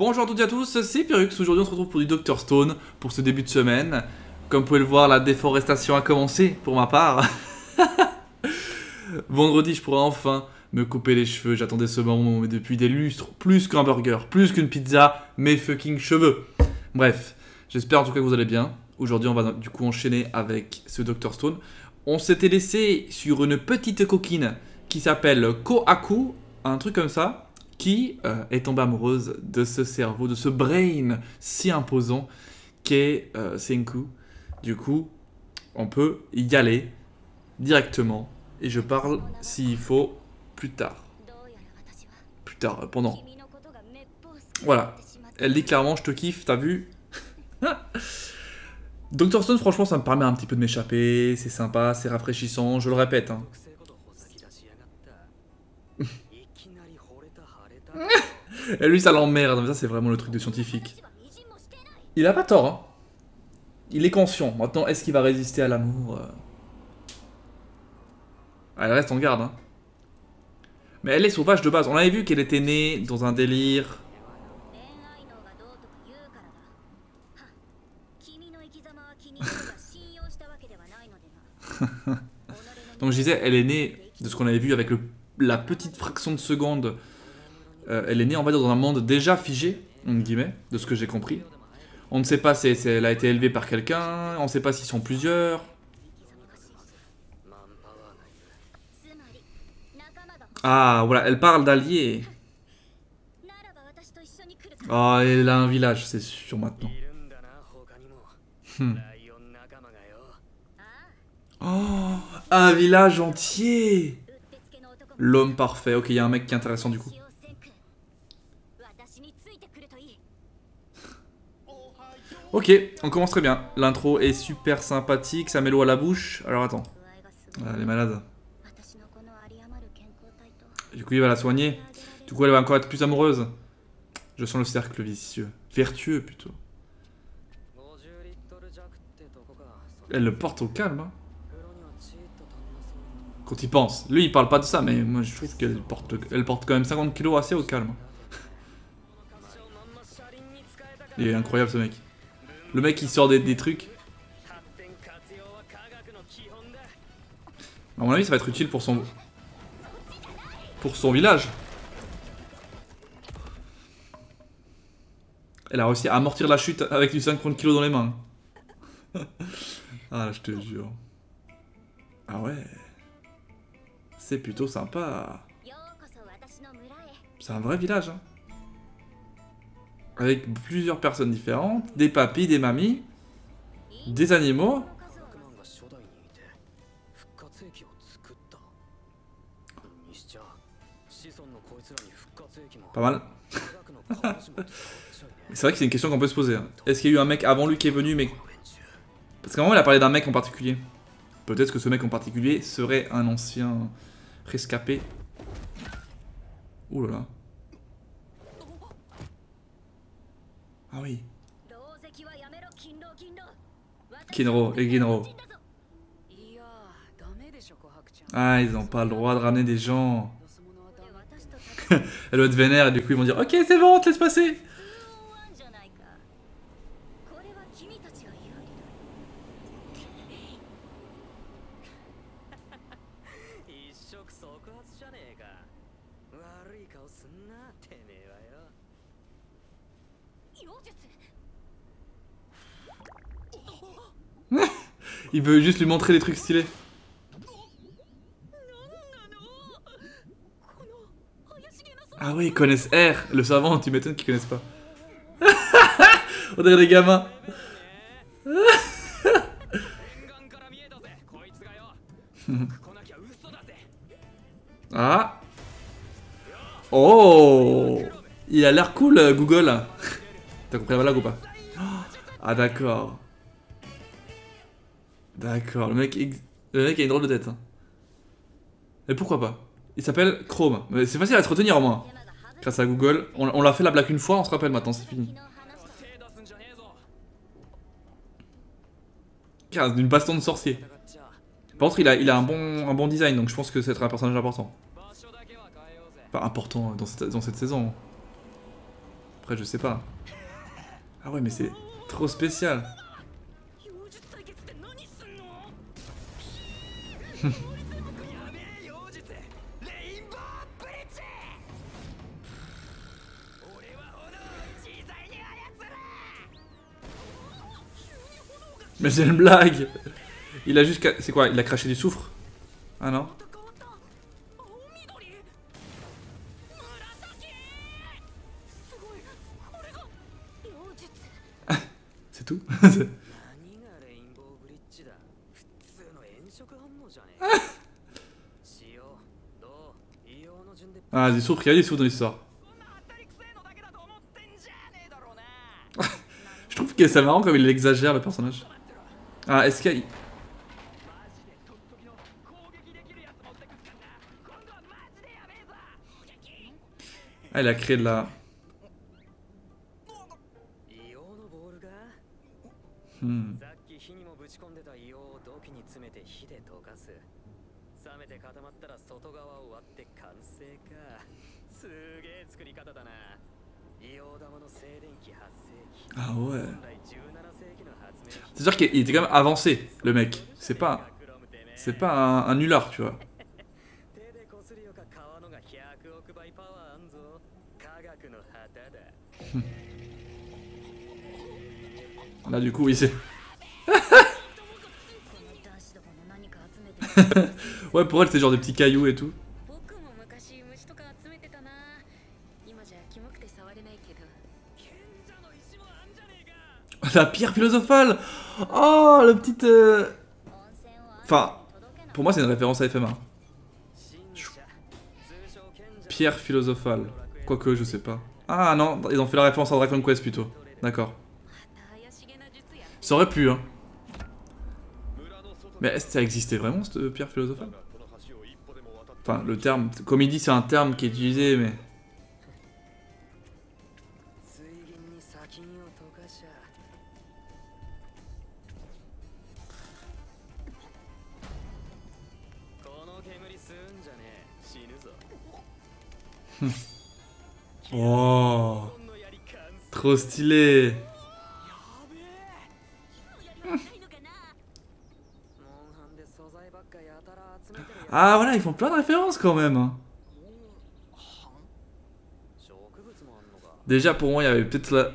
Bonjour à toutes et à tous, c'est Pyrrhux. Aujourd'hui on se retrouve pour du Dr Stone pour ce début de semaine. Comme vous pouvez le voir, la déforestation a commencé pour ma part. Vendredi je pourrai enfin me couper les cheveux, j'attendais ce moment depuis des lustres. Plus qu'un burger, plus qu'une pizza, mes fucking cheveux. Bref, j'espère en tout cas que vous allez bien. Aujourd'hui on va du coup enchaîner avec ce Dr Stone. On s'était laissé sur une petite coquine qui s'appelle Kohaku, un truc comme ça, qui est tombée amoureuse de ce cerveau, de ce brain si imposant qu'est Senku. Du coup, on peut y aller directement. Et je parle, s'il faut, plus tard. Plus tard, pendant. Voilà. Elle dit clairement, je te kiffe, t'as vu? Dr Stone, franchement, ça me permet un petit peu de m'échapper. C'est sympa, c'est rafraîchissant, je le répète. Hein. Et lui, ça l'emmerde. Mais ça, c'est vraiment le truc de scientifique. Il a pas tort. Hein. Il est conscient. Maintenant, est-ce qu'il va résister à l'amour Elle reste en garde. Hein. Mais elle est sauvage de base. On avait vu qu'elle était née dans un délire. Donc je disais, elle est née de ce qu'on avait vu avec la petite fraction de seconde. Elle est née, on va dire, dans un monde déjà figé, entre guillemets, de ce que j'ai compris. On ne sait pas si elle a été élevée par quelqu'un, on ne sait pas s'ils sont plusieurs. Ah, voilà, elle parle d'alliés. Oh, elle a un village, c'est sûr maintenant. Oh, un village entier. L'homme parfait. Ok, il y a un mec qui est intéressant du coup. Ok, on commence très bien. L'intro est super sympathique, ça met l'eau à la bouche. Alors attends. Ah, elle est malade. Du coup, il va la soigner. Du coup, elle va encore être plus amoureuse. Je sens le cercle vicieux. Vertueux plutôt. Elle le porte au calme. Hein. Quand il pense. Lui, il parle pas de ça, mais moi je trouve qu'elle porte quand même 50 kilos assez au calme. Il est incroyable ce mec. Le mec il sort des trucs. À mon avis, ça va être utile pour son village. Elle a réussi à amortir la chute avec du 50 kilos dans les mains. Ah, je te jure. Ah ouais. C'est plutôt sympa. C'est un vrai village. Hein. Avec plusieurs personnes différentes. Des papis, des mamies. Des animaux. Pas mal. C'est vrai que c'est une question qu'on peut se poser. Hein. Est-ce qu'il y a eu un mec avant lui qui est venu, mais... Parce qu'à un moment, il a parlé d'un mec en particulier. Peut-être que ce mec en particulier serait un ancien rescapé. Ouh là là. Ah oui. Kinro et Ginro. Ah, ils n'ont pas le droit de ramener des gens. Elle doit être vénère et du coup ils vont dire ok c'est bon, on te laisse passer. Il veut juste lui montrer des trucs stylés. Ah oui, ils connaissent R, le savant, tu m'étonnes qu'ils connaissent pas. On dirait des gamins. Ah. Oh. Il a l'air cool, Google. T'as compris la blague ou pas? Ah d'accord. D'accord, le mec a une drôle de tête. Hein. Et pourquoi pas? Il s'appelle Chrome. C'est facile à se retenir au moins. Grâce à Google. On l'a fait la blague une fois, on se rappelle maintenant, c'est fini. Car d'une baston de sorcier. Par contre, il a un bon design, donc je pense que c'est un personnage important. Pas important dans cette saison. Après, je sais pas. Ah ouais, mais c'est trop spécial. Mais c'est une blague. Il a juste... C'est quoi? Il a craché du soufre? Ah non? C'est tout? Ah, du soufre, il y a des soufres dans l'histoire. Je trouve que c'est marrant comme il exagère le personnage. Ah, est-ce qu'il y a... Ah, il a créé de la... Ah ouais. C'est-à-dire qu'il était quand même avancé, le mec. C'est pas un nulard, tu vois. Là, du coup, oui, c'est... Ouais, pour elle, c'est genre des petits cailloux et tout. La pierre philosophale. Oh, le petit... Enfin, pour moi, c'est une référence à FMA. Pierre philosophale. Quoique, je sais pas. Ah non, ils ont fait la référence à Dragon Quest plutôt. D'accord. Ça aurait pu, hein. Mais est-ce que ça existait vraiment, cette pierre philosophale? Enfin, le terme... Comme il dit, c'est un terme qui est utilisé, mais... Oh, trop stylé. Ah voilà, ils font plein de références quand même. Déjà pour moi, il y avait peut-être la...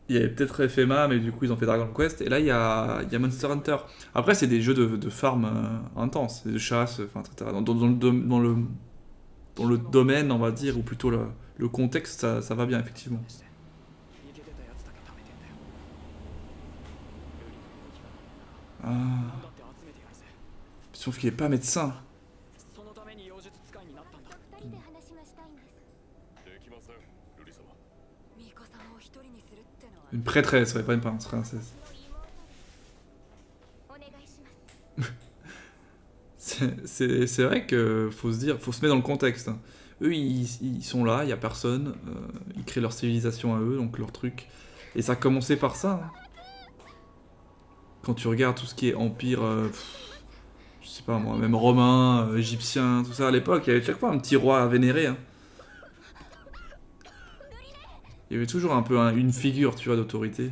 Il y avait peut-être FMA, mais du coup ils ont fait Dragon Quest. Et là il y a Monster Hunter. Après c'est des jeux de farm intenses, de chasse, enfin, etc. Dans le domaine, on va dire, ou plutôt le contexte, ça va bien effectivement. Ah. Sauf qu'il n'est pas médecin. Une prêtresse, ouais, pas une princesse. C'est vrai que faut se dire, faut se mettre dans le contexte. Eux, ils sont là, il n'y a personne. Ils créent leur civilisation à eux, donc leur truc. Et ça a commencé par ça. Hein. Quand tu regardes tout ce qui est empire, je sais pas moi, même romain, égyptien, tout ça à l'époque, il y avait chaque fois un petit roi à vénérer. Hein. Il y avait toujours un peu une figure, tu vois, d'autorité.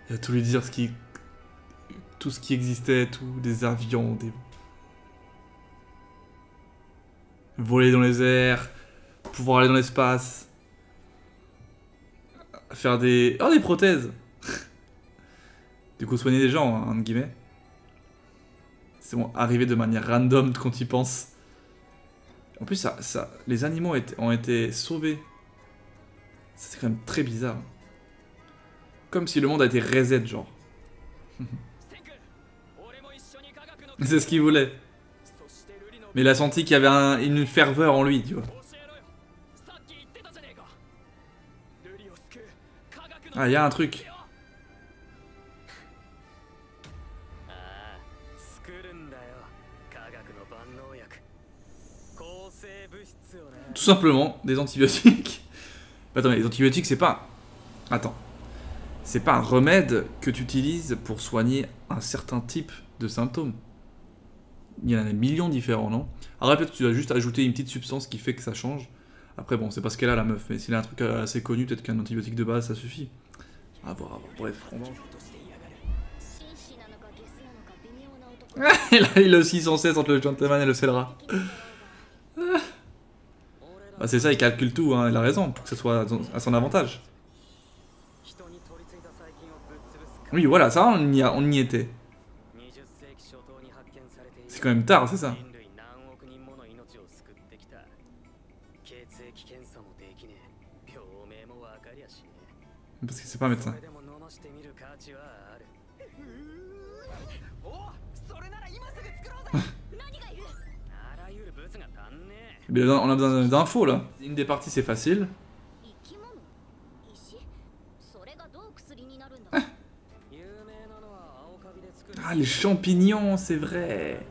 Il a tout lui dire tout ce qui existait, tout, des avions, des... Voler dans les airs, pouvoir aller dans l'espace, faire des... Oh, des prothèses. Du coup, soigner des gens, hein, entre guillemets. C'est bon, arrivé de manière random quand ils pensent. En plus, les animaux ont été sauvés. C'est quand même très bizarre. Comme si le monde a été reset, genre. C'est ce qu'il voulait. Mais il a senti qu'il y avait une ferveur en lui, tu vois. Ah, il y a un truc. Tout simplement, des antibiotiques. Attends, mais les antibiotiques, c'est pas... Attends. C'est pas un remède que tu utilises pour soigner un certain type de symptômes. Il y en a des millions différents, non? Alors peut-être que tu dois juste ajouter une petite substance qui fait que ça change. Après bon, c'est parce qu'elle a la meuf, mais s'il a un truc assez connu, peut-être qu'un antibiotique de base ça suffit. À voir, à voir. Bref, on va. Il a aussi son cesse entre le gentleman et le scélérat. Bah c'est ça, il calcule tout, hein, il a raison, pour que ce soit à son avantage. Oui, voilà, ça, on y était. C'est quand même tard, c'est ça. Parce que c'est pas un médecin. Mais on a besoin d'infos là. Une des parties c'est facile. Ah les champignons, c'est vrai.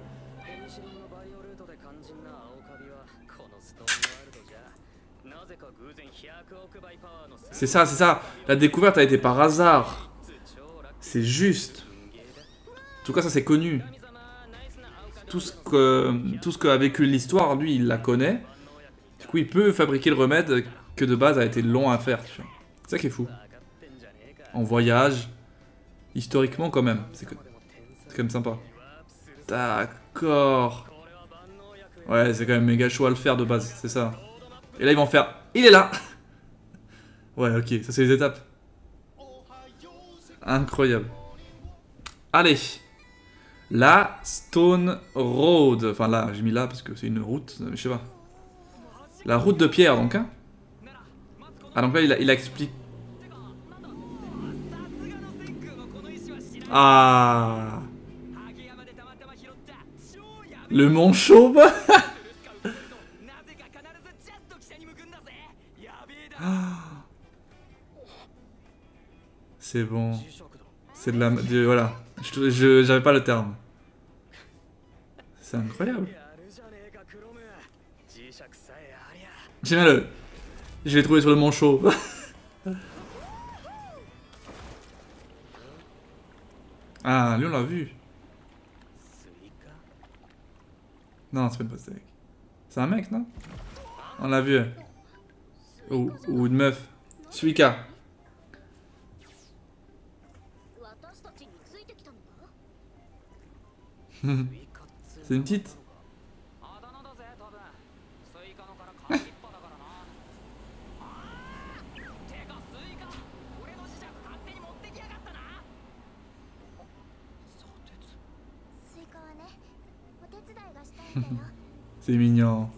C'est ça, c'est ça. La découverte a été par hasard. C'est juste. En tout cas ça c'est connu. Tout ce qu'a vécu l'histoire, lui, il la connaît. Du coup, il peut fabriquer le remède que de base a été long à faire. C'est ça qui est fou. En voyage, historiquement quand même. C'est quand même sympa. D'accord. Ouais, c'est quand même méga chaud à le faire de base, c'est ça. Et là, ils vont faire... Il est là. Ouais, ok, ça c'est les étapes. Incroyable. Allez. La Stone Road. Enfin là, j'ai mis là parce que c'est une route, je sais pas. La route de pierre donc, hein. Ah donc là il explique. Ah. Le mont chauve. C'est bon. C'est de la... voilà. J'avais pas le terme. C'est incroyable. J'aime bien le... Je l'ai trouvé sur le mont chauve. Ah, lui on l'a vu. Non, c'est pas une pastèque. C'est un mec, non? On l'a vu. Ou une meuf. Suika. C'est une petite. C'est mignon.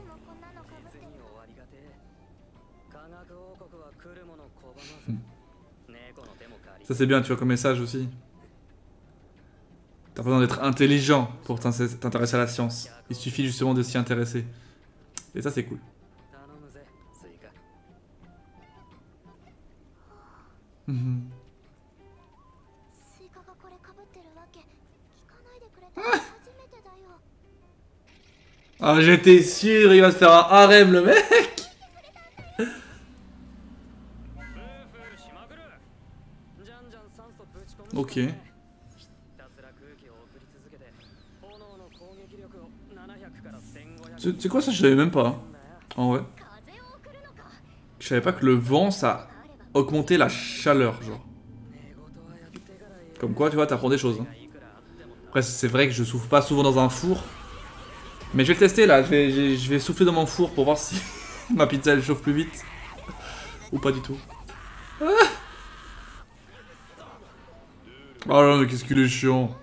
Ça c'est bien, tu vois, comme message aussi. T'as pas besoin d'être intelligent pour t'intéresser à la science. Il suffit justement de s'y intéresser. Et ça c'est cool. Ah, j'étais sûr, il va se faire un harem le mec. Ok. C'est quoi ça? Je savais même pas. En vrai. Je savais pas que le vent ça augmentait la chaleur, genre. Comme quoi, tu vois, t'apprends des choses. Hein. Après, c'est vrai que je souffle pas souvent dans un four. Mais je vais le tester là, je vais souffler dans mon four pour voir si ma pizza elle chauffe plus vite. Ou pas du tout. Ah oh là, mais qu'est-ce qu'il est chiant.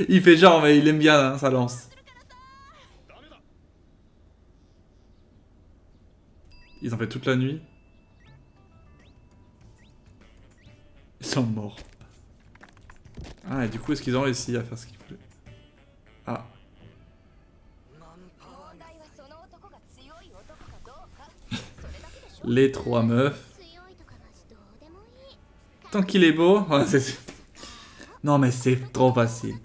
Il fait genre, mais il aime bien hein, sa lance. Ils ont fait toute la nuit. Ils sont morts. Ah, et du coup, est-ce qu'ils ont réussi à faire ce qu'ils voulaient? Ah. Les trois meufs. Tant qu'il est beau. Ouais, non, mais c'est trop facile.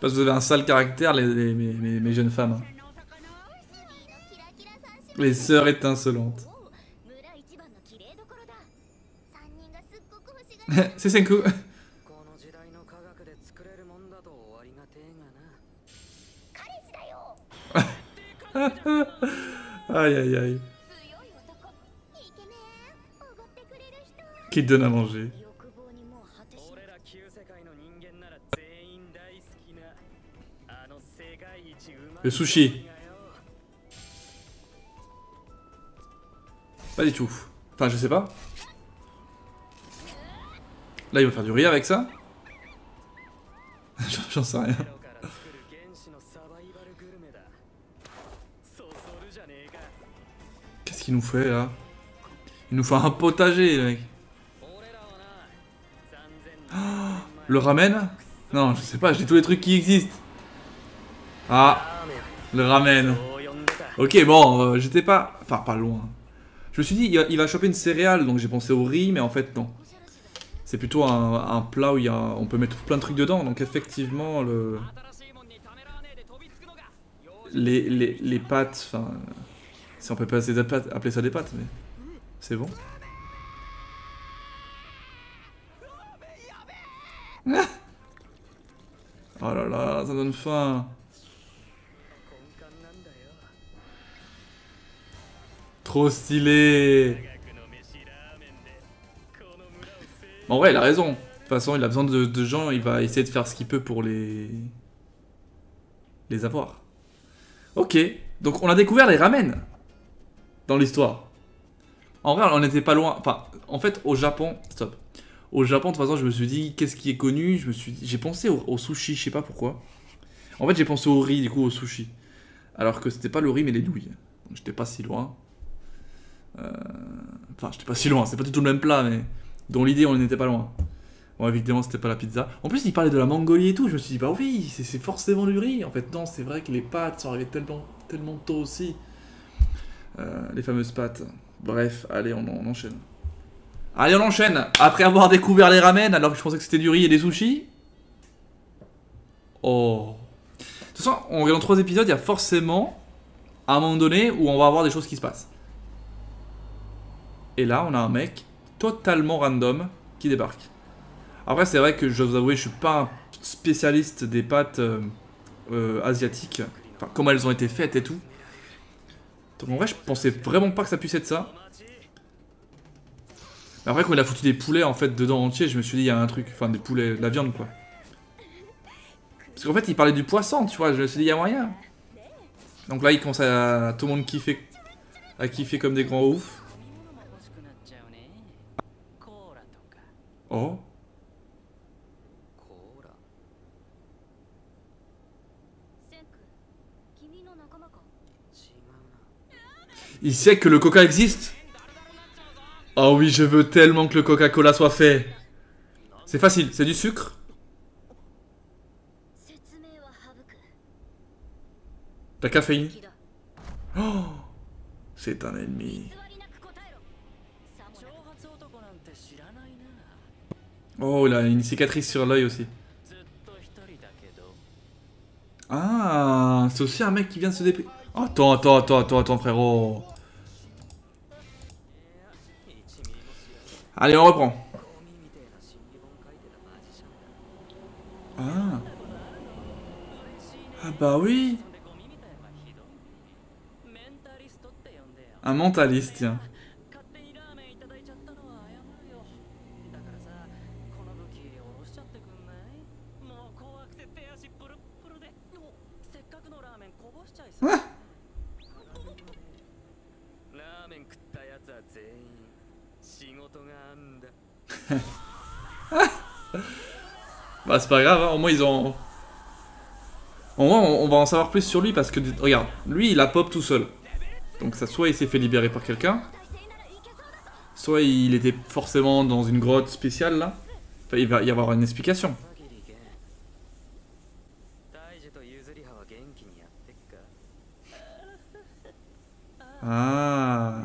Parce que vous avez un sale caractère, mes jeunes femmes. Les sœurs étincelantes. C'est Senku. Aïe aïe aïe. Qui te donne à manger? Le sushi. Pas du tout. Enfin, je sais pas. Là, il va faire du riz avec ça. J'en sais rien. Qu'est-ce qu'il nous fait là? Il nous fait un potager, les mecs. Oh, le ramen? Non, je sais pas, j'ai tous les trucs qui existent. Ah, le ramen. Ok, bon, j'étais pas... Enfin, pas loin. Je me suis dit, il va choper une céréale, donc j'ai pensé au riz, mais en fait, non. C'est plutôt un plat où on peut mettre plein de trucs dedans, donc effectivement, les pâtes, enfin... Si on peut pas appeler ça des pâtes, mais... C'est bon. Oh là là, ça donne faim. Trop stylé. En vrai, il a raison. De toute façon, il a besoin de gens, il va essayer de faire ce qu'il peut pour les avoir. Ok, donc on a découvert les ramen dans l'histoire. En vrai, on n'était pas loin. Enfin, en fait, au Japon... Stop. Au Japon, de toute façon, je me suis dit, qu'est-ce qui est connu? J'ai pensé au sushi, je sais pas pourquoi. En fait, j'ai pensé au riz, du coup, au sushi. Alors que c'était pas le riz, mais les nouilles. Donc, j'étais pas si loin. Enfin, j'étais pas si loin, c'est pas du tout le même plat, mais... Dans l'idée, on n'était pas loin. Bon, évidemment, c'était pas la pizza. En plus, il parlait de la Mongolie et tout. Je me suis dit, bah oui, c'est forcément du riz. En fait, non, c'est vrai que les pâtes sont arrivées tellement tôt aussi. Les fameuses pâtes. Bref, allez, on enchaîne. Allez, on enchaîne. Après avoir découvert les ramen, alors que je pensais que c'était du riz et des sushis. Oh. De toute façon, en regardant 3 épisodes, il y a forcément un moment donné où on va avoir des choses qui se passent. Et là, on a un mec totalement random qui débarque. Après, c'est vrai que je dois vous avouer, je suis pas un spécialiste des pâtes asiatiques. Enfin, comment elles ont été faites et tout. Donc en vrai, je pensais vraiment pas que ça puisse être ça. Mais après, quand il a foutu des poulets en fait dedans entier, je me suis dit, il y a un truc. Enfin, des poulets, de la viande quoi. Parce qu'en fait, il parlait du poisson, tu vois. Je me suis dit, il y a moyen. Donc là, il commence à tout le monde kiffer comme des grands oufs. Oh. Il sait que le coca existe. Oh oui, je veux tellement que le Coca-Cola soit fait. C'est facile, c'est du sucre. La caféine. Oh, c'est un ennemi. Oh, il a une cicatrice sur l'œil aussi. Ah, c'est aussi un mec qui vient de se dépêcher. Attends, frérot. Allez, on reprend. Ah. Ah bah oui. Un mentaliste, tiens. Ah. Bah c'est pas grave, hein. Au moins ils ont... Au moins on va en savoir plus sur lui parce que... Regarde, lui il a pop tout seul. Donc ça, soit il s'est fait libérer par quelqu'un, soit il était forcément dans une grotte spéciale là. Enfin, il va y avoir une explication. Ah.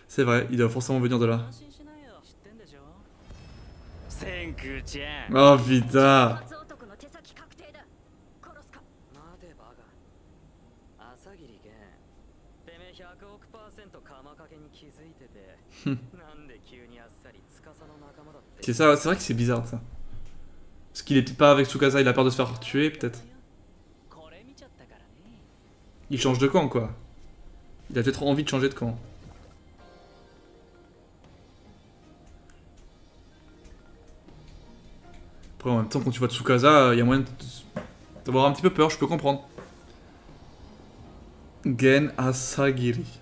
C'est vrai, il doit forcément venir de là. Oh putain. C'est ça, c'est vrai que c'est bizarre ça. Parce qu'il est peut-être pas avec Tsukasa, il a peur de se faire tuer peut-être. Il change de camp quoi. Il a peut-être envie de changer de camp. Après en même temps quand tu vois Tsukasa, il y a moyen d'avoir un petit peu peur, je peux comprendre. Gen Asagiri.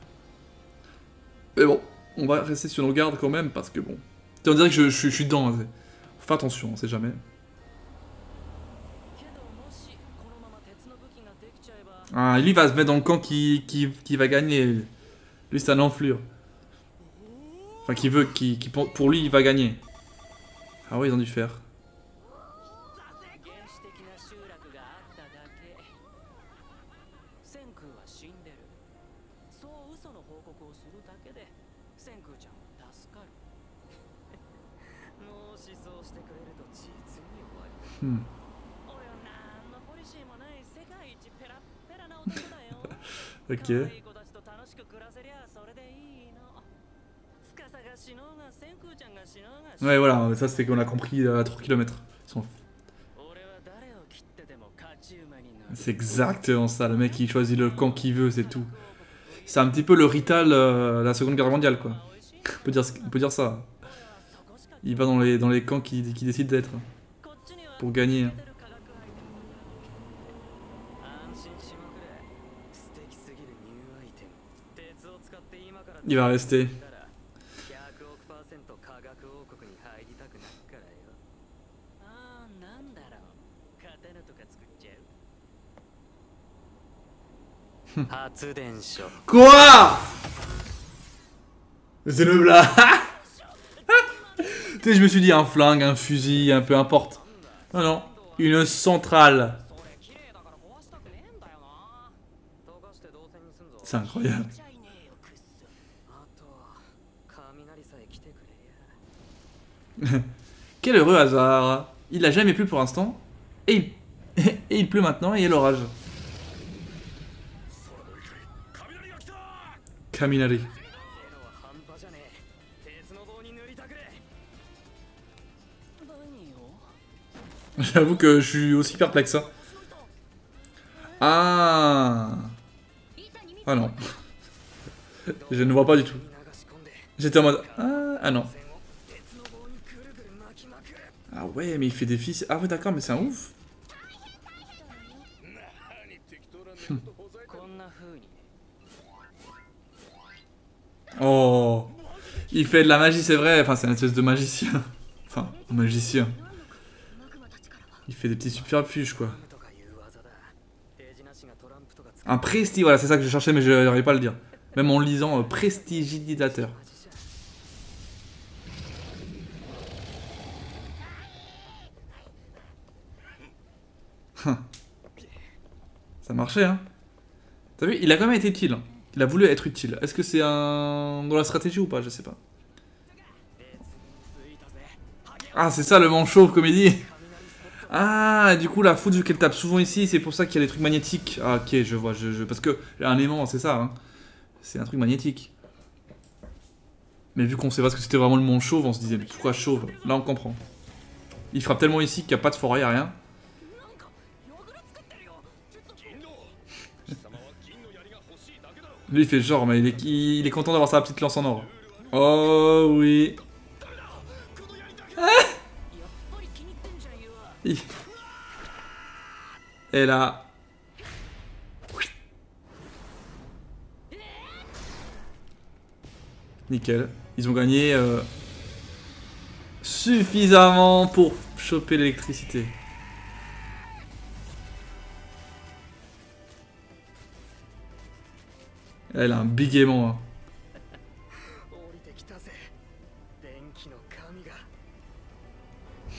Mais bon, on va rester sur nos gardes quand même parce que bon. On dirait que je suis dedans. Hein. Faut faire attention, on sait jamais. Ah, lui va se mettre dans le camp qui va gagner. Lui c'est un enflure. Enfin qui veut, pour lui il va gagner. Ah ouais ils ont dû faire. Ok. Ouais voilà, ça c'est qu'on a compris à 3 km. C'est exactement ça, le mec il choisit le camp qu'il veut, c'est tout. C'est un petit peu le Rital de la Seconde Guerre mondiale quoi. On peut dire ça. Il va dans les camps qui décide d'être. Pour gagner. Il va rester. Quoi? C'est le blague. Tu sais, je me suis dit un flingue, un fusil, un peu importe. Non, non. Une centrale. C'est incroyable. Quel heureux hasard. Il a jamais plu pour l'instant. Et il pleut maintenant et il y a l'orage. Kaminari. J'avoue que je suis aussi perplexe. Hein. Ah. Ah non. Je ne vois pas du tout. J'étais en mode... Ah non. Ah ouais, mais il fait des fils... Ah ouais, d'accord, mais c'est un ouf. Oh. Il fait de la magie, c'est vrai. Enfin, c'est une espèce de magicien. Enfin, un magicien. Il fait des petits subterfuges, quoi. Un prestige, voilà, c'est ça que je cherchais, mais je n'arrive pas à le dire. Même en lisant prestidigitateur. Ça marchait, hein. T'as vu, il a quand même été utile. Il a voulu être utile. Est-ce que c'est dans la stratégie ou pas? Je sais pas. Ah, c'est ça le manchot, comme il dit. Ah, du coup, la foudre, vu qu'elle tape souvent ici, c'est pour ça qu'il y a des trucs magnétiques. Ah, ok, je vois. Parce que un aimant, c'est ça. Hein. C'est un truc magnétique. Mais vu qu'on sait pas ce que c'était vraiment le mont chauve, on se disait, mais pourquoi chauve? Là, on comprend. Il frappe tellement ici qu'il n'y a pas de forêt, il n'y a rien. Lui, il fait genre, mais il est content d'avoir sa petite lance en or. Oh oui. Ah et là. Nickel. Ils ont gagné suffisamment pour choper l'électricité. Elle a un big aimant.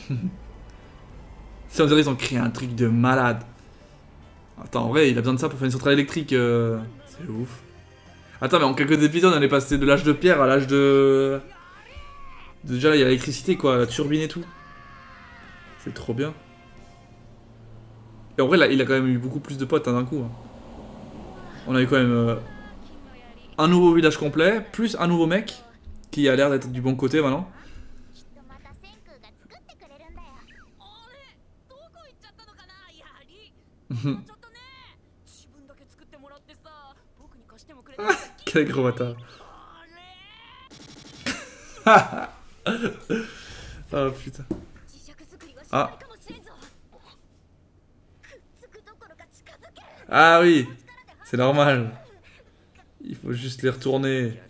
Hein. Si on dirait qu'ils ont créé un truc de malade. Attends, en vrai, il a besoin de ça pour faire une centrale électrique. C'est ouf. Attends, mais en quelques épisodes, on est passé de l'âge de pierre à l'âge de... Déjà, là, il y a l'électricité, quoi, la turbine et tout. C'est trop bien. Et en vrai, là, il a quand même eu beaucoup plus de potes hein, d'un coup. Hein. On a eu quand même un nouveau village complet, plus un nouveau mec, qui a l'air d'être du bon côté maintenant. Quel gros bâtard. Oh putain. Ah. Ah oui, c'est normal. Il faut juste les retourner.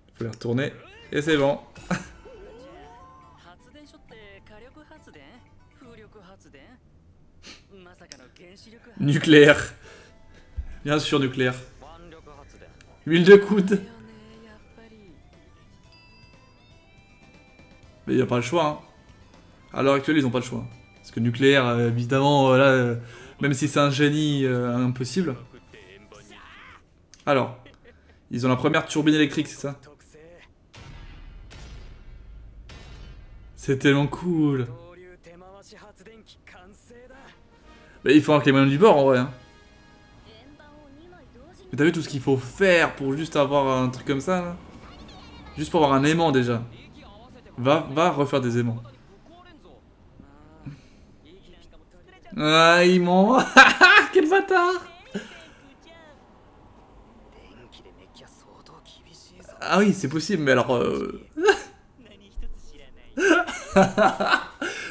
Il faut les retourner. Et c'est bon. Nucléaire. Bien sûr, nucléaire. Huile de coude. Mais il n'y a pas le choix. Hein. À l'heure actuelle, ils n'ont pas le choix. Parce que nucléaire, évidemment, là, même si c'est un génie impossible. Alors, ils ont la première turbine électrique, c'est ça? C'est tellement cool. Mais il faut avoir les moyens du bord en vrai. Hein. Mais t'as vu tout ce qu'il faut faire pour juste avoir un truc comme ça là? Juste pour avoir un aimant déjà. Va refaire des aimants. Ah, il ment. Quel bâtard. Ah oui, c'est possible, mais alors...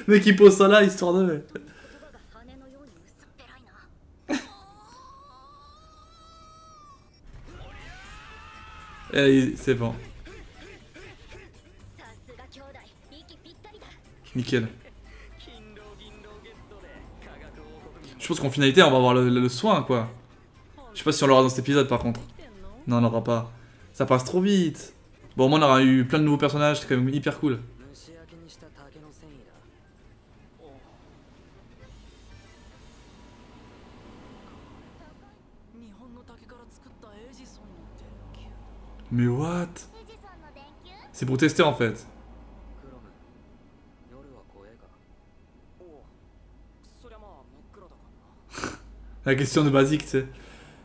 Mais qui pose ça là, histoire de... C'est bon. Nickel. Je pense qu'en finalité, on va avoir le soin, quoi. Je sais pas si on l'aura dans cet épisode, par contre. Non, on l'aura pas. Ça passe trop vite. Bon, au moins, on aura eu plein de nouveaux personnages, c'est quand même hyper cool. Mais what? C'est pour tester, en fait. La question de basique, tu sais.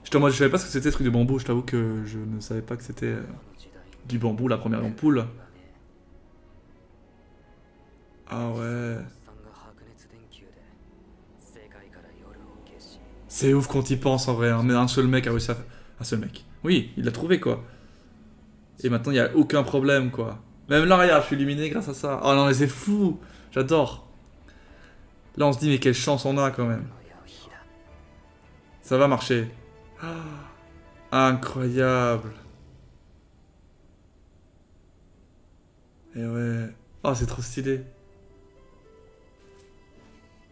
Je savais pas ce que c'était ce truc de bambou, je t'avoue que je ne savais pas que c'était du bambou, la première ampoule. Ah ouais. C'est ouf quand il pense en vrai, hein. Mais un seul mec a réussi à... Un seul mec. Oui, il l'a trouvé quoi. Et maintenant il n'y a aucun problème quoi. Même là, regarde, je suis illuminé grâce à ça. Oh non mais c'est fou. J'adore. Là on se dit mais quelle chance on a quand même. Ça va marcher. Ah, incroyable. Et ouais. Oh, c'est trop stylé.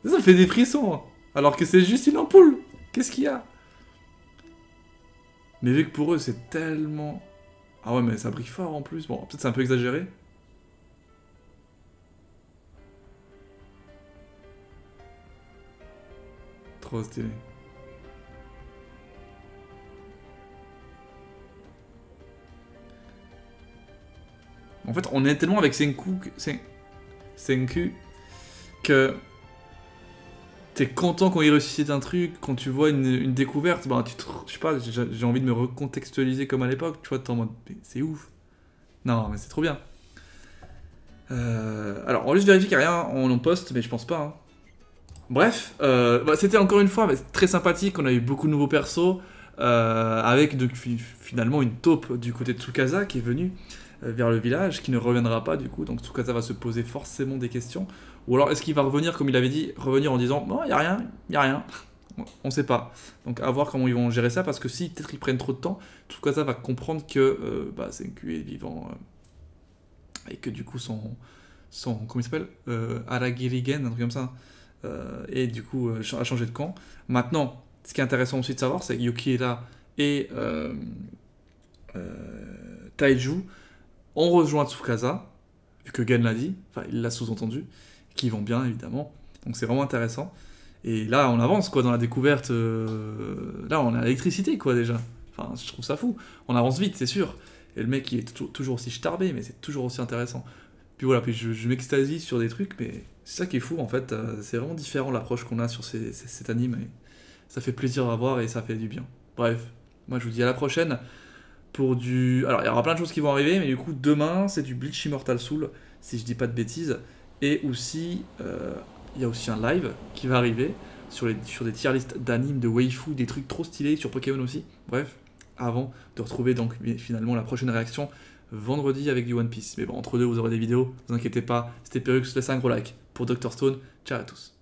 Ça me fait des frissons. Hein. Alors que c'est juste une ampoule. Qu'est-ce qu'il y a? Mais vu que pour eux, c'est tellement... Ah ouais, mais ça brille fort en plus. Bon, peut-être c'est un peu exagéré. Trop stylé. En fait, on est tellement avec Senku que t'es content quand il ressuscite un truc, quand tu vois une découverte, bah je sais pas, j'ai envie de me recontextualiser comme à l'époque, tu vois, t'es en mode, c'est ouf. Non, mais c'est trop bien. Alors, on va juste vérifier qu'il n'y a rien en poste, mais je pense pas. Hein. Bref, bah, c'était encore une fois très sympathique, on a eu beaucoup de nouveaux persos, avec finalement une taupe du côté de Tsukasa qui est venue vers le village, qui ne reviendra pas du coup, donc Tsukasa va se poser forcément des questions. Ou alors est-ce qu'il va revenir comme il avait dit, revenir en disant non, il y a rien, on sait pas. Donc à voir comment ils vont gérer ça, parce que si peut-être ils prennent trop de temps, Tsukasa va comprendre que Senku est vivant, et que du coup son comment il s'appelle Aragirigen, un truc comme ça, et du coup a changé de camp. Maintenant, ce qui est intéressant aussi de savoir, c'est que Yukihira et Taiju ont rejoint Tsukasa, vu que Gen l'a dit, enfin il l'a sous-entendu, qui vont bien évidemment, donc c'est vraiment intéressant. Et là, on avance, quoi, dans la découverte. Là, on a l'électricité, quoi, déjà. Enfin, je trouve ça fou. On avance vite, c'est sûr. Et le mec, il est toujours aussi starbé, mais c'est toujours aussi intéressant. Puis voilà, puis je m'extasie sur des trucs, mais c'est ça qui est fou, en fait. C'est vraiment différent l'approche qu'on a sur cet anime. Et ça fait plaisir à voir et ça fait du bien. Bref, moi, je vous dis à la prochaine. Pour du... Alors, il y aura plein de choses qui vont arriver, mais du coup, demain, c'est du Bleach Immortal Soul, si je dis pas de bêtises. Et aussi, il y a aussi un live qui va arriver sur des tier lists d'animes, de waifu, des trucs trop stylés, sur Pokémon aussi. Bref, avant de retrouver donc finalement la prochaine réaction vendredi avec du One Piece. Mais bon, entre deux, vous aurez des vidéos, ne vous inquiétez pas. C'était Perux, laissez un gros like. Pour Dr Stone, ciao à tous.